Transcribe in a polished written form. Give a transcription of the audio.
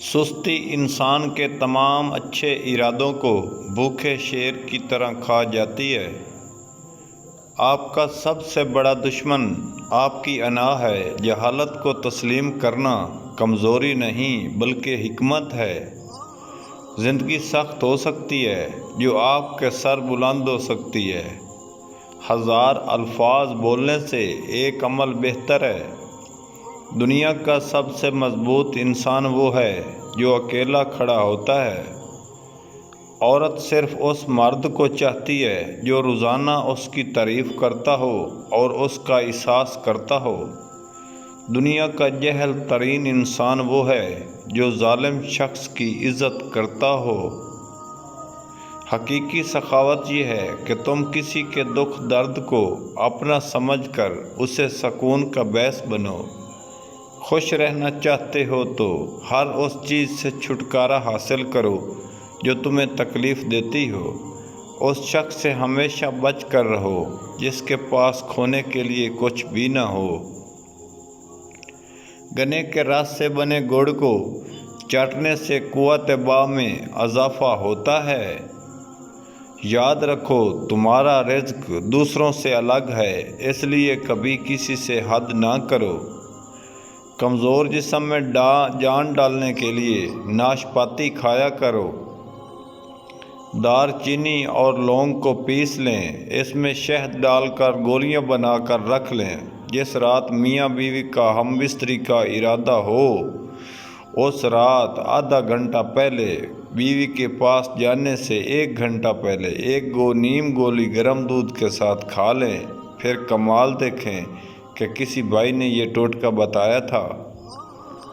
سستی انسان کے تمام اچھے ارادوں کو بھوکے شیر کی طرح کھا جاتی ہے۔ آپ کا سب سے بڑا دشمن آپ کی انا ہے۔ جہالت کو تسلیم کرنا کمزوری نہیں بلکہ حکمت ہے۔ زندگی سخت ہو سکتی ہے جو آپ کے سر بلند ہو سکتی ہے۔ 1000 الفاظ بولنے سے ایک عمل بہتر ہے۔ دنیا کا سب سے مضبوط انسان وہ ہے جو اکیلا کھڑا ہوتا ہے۔ عورت صرف اس مرد کو چاہتی ہے جو روزانہ اس کی تعریف کرتا ہو اور اس کا احساس کرتا ہو۔ دنیا کا جاہل ترین انسان وہ ہے جو ظالم شخص کی عزت کرتا ہو۔ حقیقی سخاوت یہ ہے کہ تم کسی کے دکھ درد کو اپنا سمجھ کر اسے سکون کا باعث بنو۔ خوش رہنا چاہتے ہو تو ہر اس چیز سے چھٹکارا حاصل کرو جو تمہیں تکلیف دیتی ہو۔ اس شخص سے ہمیشہ بچ کر رہو جس کے پاس کھونے کے لیے کچھ بھی نہ ہو۔ گنے کے رس سے بنے گڑ کو چاٹنے سے قوت باء میں اضافہ ہوتا ہے۔ یاد رکھو تمہارا رزق دوسروں سے الگ ہے، اس لیے کبھی کسی سے حد نہ کرو۔ کمزور جسم میں جان ڈالنے کے لیے ناشپاتی کھایا کرو۔ دار چینی اور لونگ کو پیس لیں، اس میں شہد ڈال کر گولیاں بنا کر رکھ لیں۔ جس رات میاں بیوی کا ہم بستری کا ارادہ ہو اس رات آدھا گھنٹہ پہلے بیوی کے پاس جانے سے 1 گھنٹہ پہلے نیم گولی گرم دودھ کے ساتھ کھا لیں۔ پھر کمال دیکھیں کہ کسی بھائی نے یہ ٹوٹکا بتایا تھا۔